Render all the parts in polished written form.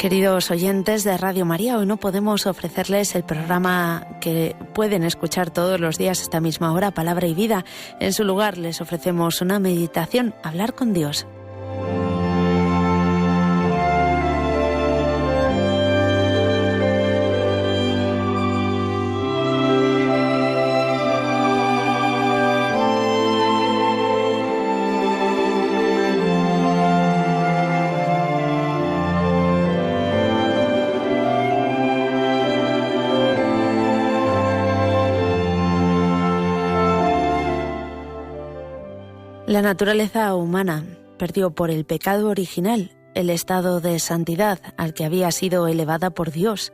Queridos oyentes de Radio María, hoy no podemos ofrecerles el programa que pueden escuchar todos los días a esta misma hora, Palabra y Vida. En su lugar les ofrecemos una meditación, hablar con Dios. La naturaleza humana perdió por el pecado original el estado de santidad al que había sido elevada por Dios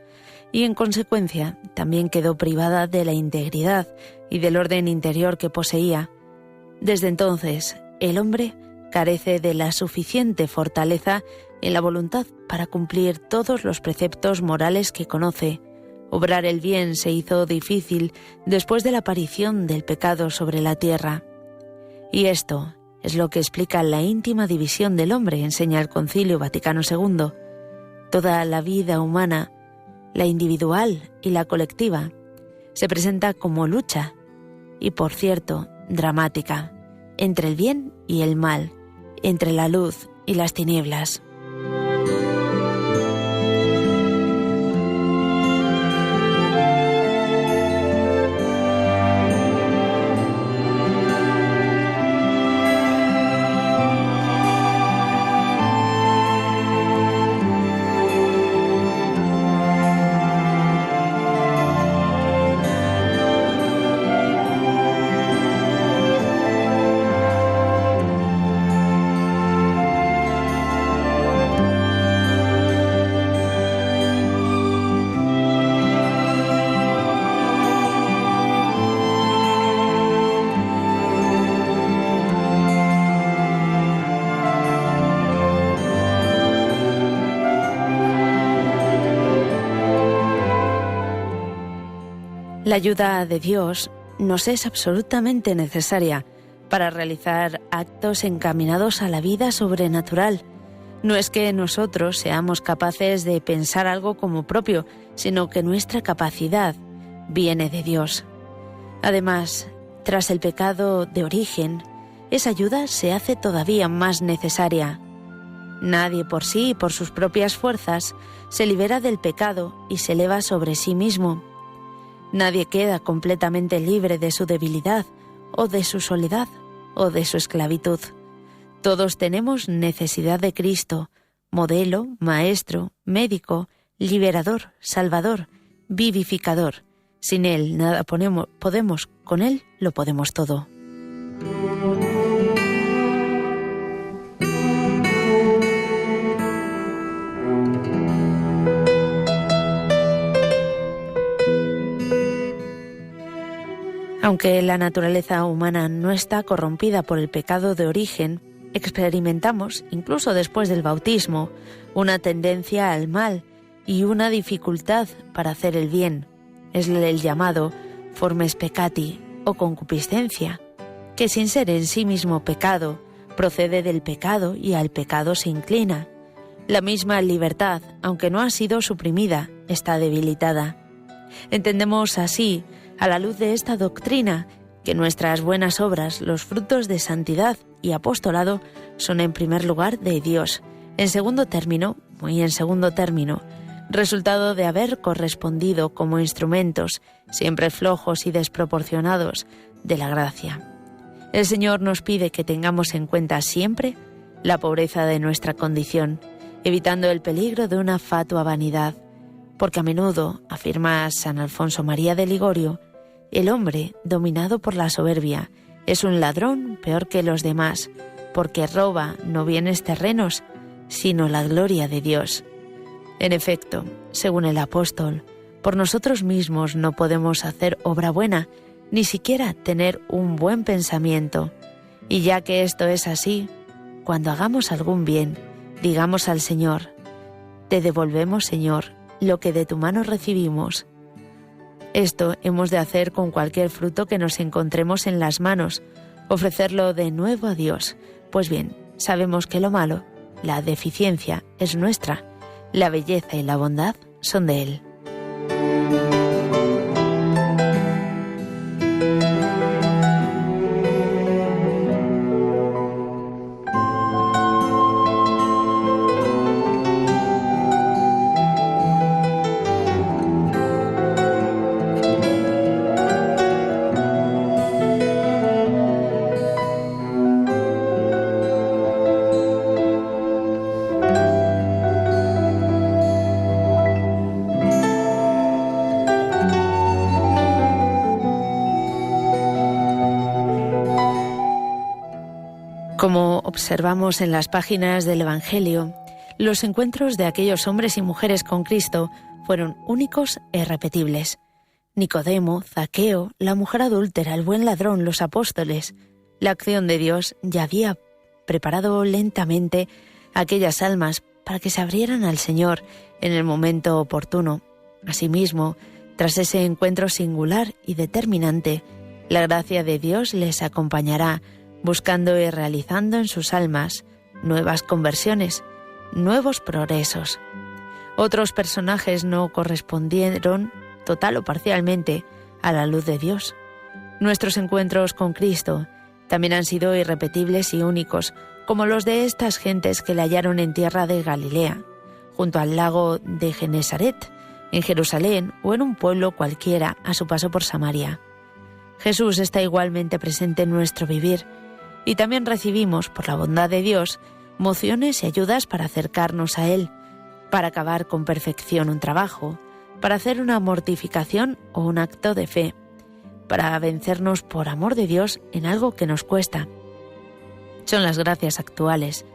y, en consecuencia, también quedó privada de la integridad y del orden interior que poseía. Desde entonces, el hombre carece de la suficiente fortaleza en la voluntad para cumplir todos los preceptos morales que conoce. Obrar el bien se hizo difícil después de la aparición del pecado sobre la tierra. Y esto es lo que explica la íntima división del hombre, enseña el Concilio Vaticano II. Toda la vida humana, la individual y la colectiva, se presenta como lucha, y por cierto, dramática, entre el bien y el mal, entre la luz y las tinieblas. La ayuda de Dios nos es absolutamente necesaria para realizar actos encaminados a la vida sobrenatural. No es que nosotros seamos capaces de pensar algo como propio, sino que nuestra capacidad viene de Dios. Además, tras el pecado de origen, esa ayuda se hace todavía más necesaria. Nadie por sí y por sus propias fuerzas se libera del pecado y se eleva sobre sí mismo. Nadie queda completamente libre de su debilidad, o de su soledad, o de su esclavitud. Todos tenemos necesidad de Cristo, modelo, maestro, médico, liberador, salvador, vivificador. Sin Él nada podemos, con Él lo podemos todo. Aunque la naturaleza humana no está corrompida por el pecado de origen, experimentamos, incluso después del bautismo, una tendencia al mal y una dificultad para hacer el bien. Es el llamado formes peccati o concupiscencia, que sin ser en sí mismo pecado, procede del pecado y al pecado se inclina. La misma libertad, aunque no ha sido suprimida, está debilitada. Entendemos así, a la luz de esta doctrina, que nuestras buenas obras, los frutos de santidad y apostolado, son en primer lugar de Dios, en segundo término, resultado de haber correspondido como instrumentos, siempre flojos y desproporcionados, de la gracia. El Señor nos pide que tengamos en cuenta siempre la pobreza de nuestra condición, evitando el peligro de una fatua vanidad, porque a menudo, afirma San Alfonso María de Ligorio, el hombre, dominado por la soberbia, es un ladrón peor que los demás, porque roba no bienes terrenos, sino la gloria de Dios. En efecto, según el apóstol, por nosotros mismos no podemos hacer obra buena, ni siquiera tener un buen pensamiento. Y ya que esto es así, cuando hagamos algún bien, digamos al Señor: te devolvemos, Señor, lo que de tu mano recibimos. Esto hemos de hacer con cualquier fruto que nos encontremos en las manos, ofrecerlo de nuevo a Dios. Pues bien, sabemos que lo malo, la deficiencia, es nuestra, La belleza y la bondad son de Él. Como observamos en las páginas del Evangelio, los encuentros de aquellos hombres y mujeres con Cristo fueron únicos e irrepetibles. Nicodemo, Zaqueo, la mujer adúltera, el buen ladrón, los apóstoles. La acción de Dios ya había preparado lentamente aquellas almas para que se abrieran al Señor en el momento oportuno. Asimismo, tras ese encuentro singular y determinante, la gracia de Dios les acompañará, buscando y realizando en sus almas nuevas conversiones, nuevos progresos. Otros personajes no correspondieron, total o parcialmente, a la luz de Dios. Nuestros encuentros con Cristo también han sido irrepetibles y únicos, como los de estas gentes que le hallaron en tierra de Galilea, junto al lago de Genesaret, en Jerusalén o en un pueblo cualquiera a su paso por Samaria. Jesús está igualmente presente en nuestro vivir, y también recibimos, por la bondad de Dios, mociones y ayudas para acercarnos a Él, para acabar con perfección un trabajo, para hacer una mortificación o un acto de fe, para vencernos por amor de Dios en algo que nos cuesta. Son las gracias actuales,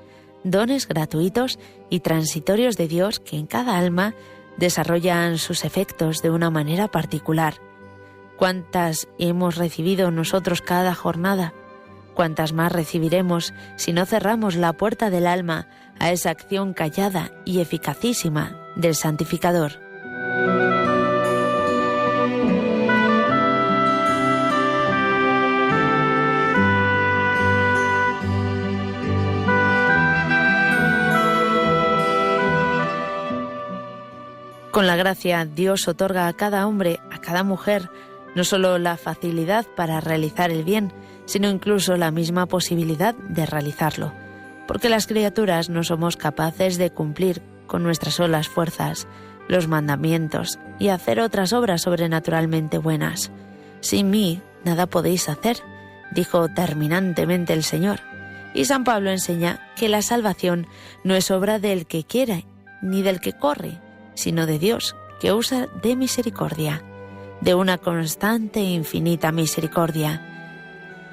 dones gratuitos y transitorios de Dios que en cada alma desarrollan sus efectos de una manera particular. ¿Cuántas hemos recibido nosotros cada jornada? ¿Cuántas más recibiremos si no cerramos la puerta del alma a esa acción callada y eficacísima del santificador? Con la gracia, Dios otorga a cada hombre, a cada mujer, no solo la facilidad para realizar el bien, sino incluso la misma posibilidad de realizarlo, porque las criaturas no somos capaces de cumplir con nuestras solas fuerzas los mandamientos y hacer otras obras sobrenaturalmente buenas. Sin mí nada podéis hacer, dijo terminantemente el Señor. Y San Pablo enseña que la salvación no es obra del que quiere ni del que corre, sino de Dios, que usa de misericordia, de una constante e infinita misericordia.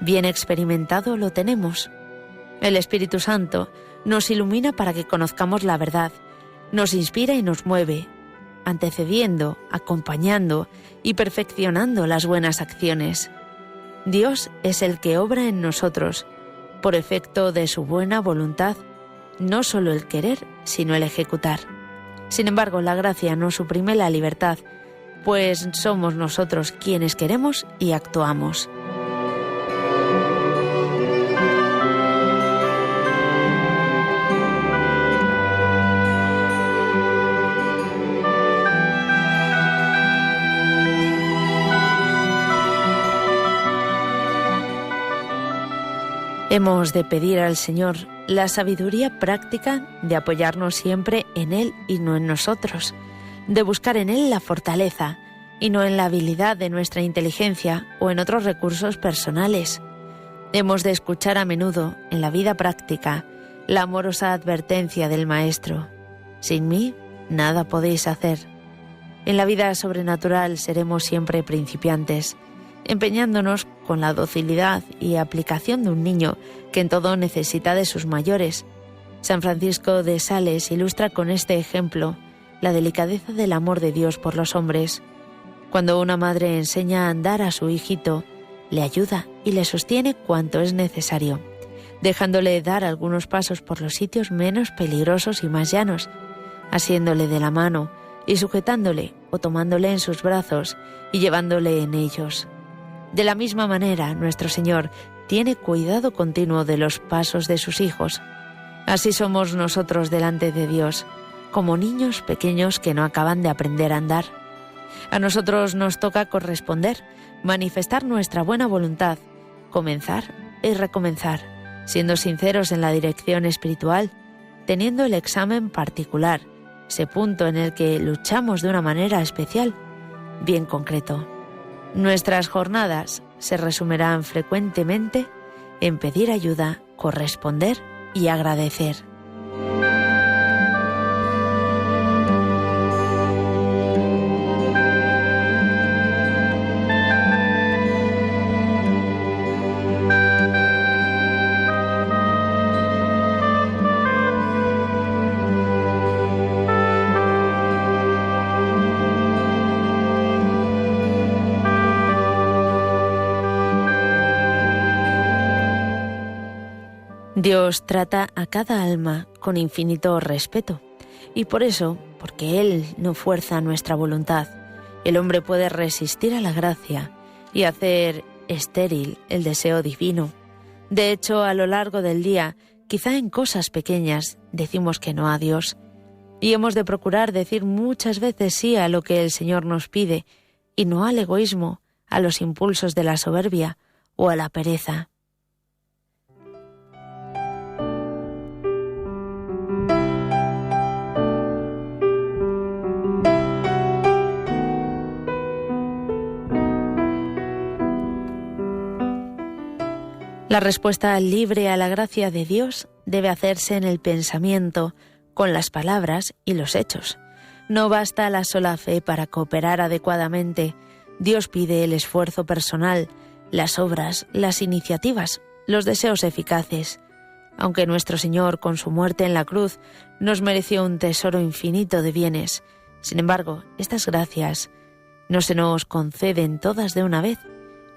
Bien experimentado lo tenemos. El Espíritu Santo nos ilumina para que conozcamos la verdad, nos inspira y nos mueve, antecediendo, acompañando y perfeccionando las buenas acciones. Dios es el que obra en nosotros, por efecto de su buena voluntad, no solo el querer, sino el ejecutar. Sin embargo, la gracia no suprime la libertad, pues somos nosotros quienes queremos y actuamos. Hemos de pedir al Señor la sabiduría práctica de apoyarnos siempre en Él y no en nosotros, de buscar en Él la fortaleza y no en la habilidad de nuestra inteligencia o en otros recursos personales. Hemos de escuchar a menudo, en la vida práctica, la amorosa advertencia del Maestro: sin mí nada podéis hacer. En la vida sobrenatural seremos siempre principiantes, empeñándonos con la docilidad y aplicación de un niño que en todo necesita de sus mayores. San Francisco de Sales ilustra con este ejemplo la delicadeza del amor de Dios por los hombres. Cuando una madre enseña a andar a su hijito, le ayuda y le sostiene cuanto es necesario, dejándole dar algunos pasos por los sitios menos peligrosos y más llanos, asiéndole de la mano y sujetándole o tomándole en sus brazos y llevándole en ellos. De la misma manera, nuestro Señor tiene cuidado continuo de los pasos de sus hijos. Así somos nosotros delante de Dios, como niños pequeños que no acaban de aprender a andar. A nosotros nos toca corresponder, manifestar nuestra buena voluntad, comenzar y recomenzar, siendo sinceros en la dirección espiritual, teniendo el examen particular, ese punto en el que luchamos de una manera especial, bien concreto. Nuestras jornadas se resumirán frecuentemente en pedir ayuda, corresponder y agradecer. Dios trata a cada alma con infinito respeto y por eso, porque Él no fuerza nuestra voluntad, el hombre puede resistir a la gracia y hacer estéril el deseo divino. De hecho, a lo largo del día, quizá en cosas pequeñas, decimos que no a Dios y hemos de procurar decir muchas veces sí a lo que el Señor nos pide y no al egoísmo, a los impulsos de la soberbia o a la pereza. La respuesta libre a la gracia de Dios debe hacerse en el pensamiento, con las palabras y los hechos. No basta la sola fe para cooperar adecuadamente. Dios pide el esfuerzo personal, las obras, las iniciativas, los deseos eficaces. Aunque nuestro Señor, con su muerte en la cruz, nos mereció un tesoro infinito de bienes, sin embargo, estas gracias no se nos conceden todas de una vez,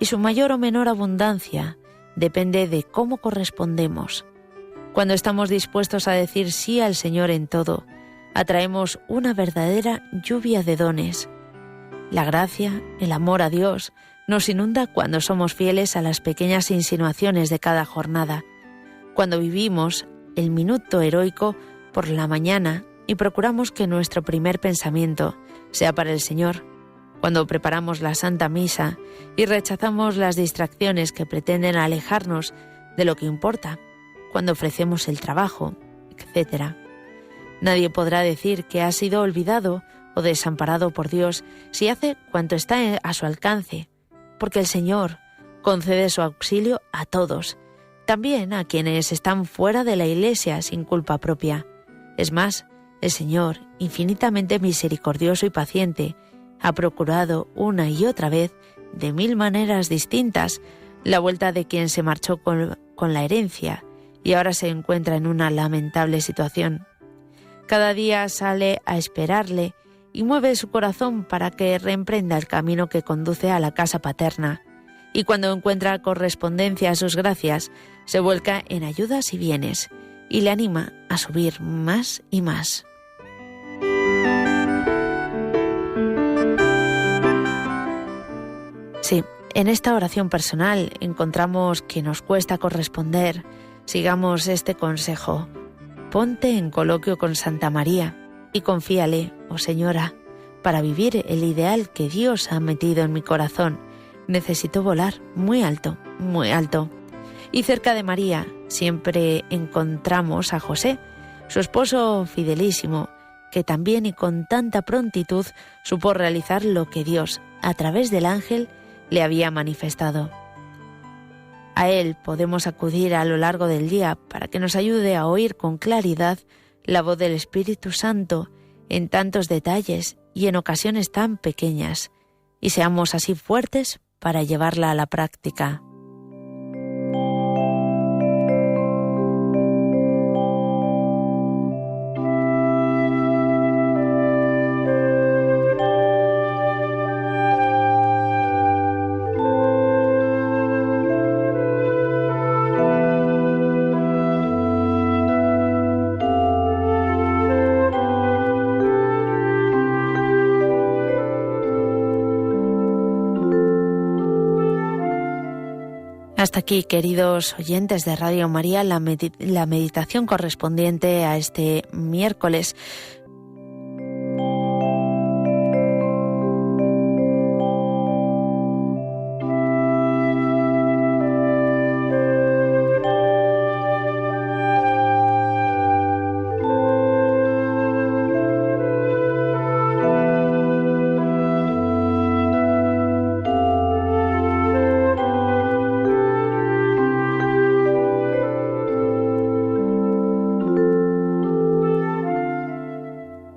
y su mayor o menor abundancia depende de cómo correspondemos. Cuando estamos dispuestos a decir sí al Señor en todo, atraemos una verdadera lluvia de dones. La gracia, el amor a Dios, nos inunda cuando somos fieles a las pequeñas insinuaciones de cada jornada, cuando vivimos el minuto heroico por la mañana y procuramos que nuestro primer pensamiento sea para el Señor, cuando preparamos la Santa Misa y rechazamos las distracciones que pretenden alejarnos de lo que importa, cuando ofrecemos el trabajo, etc. Nadie podrá decir que ha sido olvidado o desamparado por Dios si hace cuanto está a su alcance, porque el Señor concede su auxilio a todos, también a quienes están fuera de la Iglesia sin culpa propia. Es más, el Señor, infinitamente misericordioso y paciente, ha procurado una y otra vez, de 1000 maneras distintas, la vuelta de quien se marchó con la herencia y ahora se encuentra en una lamentable situación. Cada día sale a esperarle y mueve su corazón para que reemprenda el camino que conduce a la casa paterna, y cuando encuentra correspondencia a sus gracias, se vuelca en ayudas y bienes, y le anima a subir más y más. Sí, en esta oración personal encontramos que nos cuesta corresponder. Sigamos este consejo. Ponte en coloquio con Santa María y confíale, oh Señora, para vivir el ideal que Dios ha metido en mi corazón. Necesito volar muy alto, muy alto. Y cerca de María siempre encontramos a José, su esposo fidelísimo, que también y con tanta prontitud supo realizar lo que Dios, a través del ángel, le había manifestado. A él podemos acudir a lo largo del día para que nos ayude a oír con claridad la voz del Espíritu Santo en tantos detalles y en ocasiones tan pequeñas, y seamos así fuertes para llevarla a la práctica. Hasta aquí, queridos oyentes de Radio María, la meditación correspondiente a este miércoles.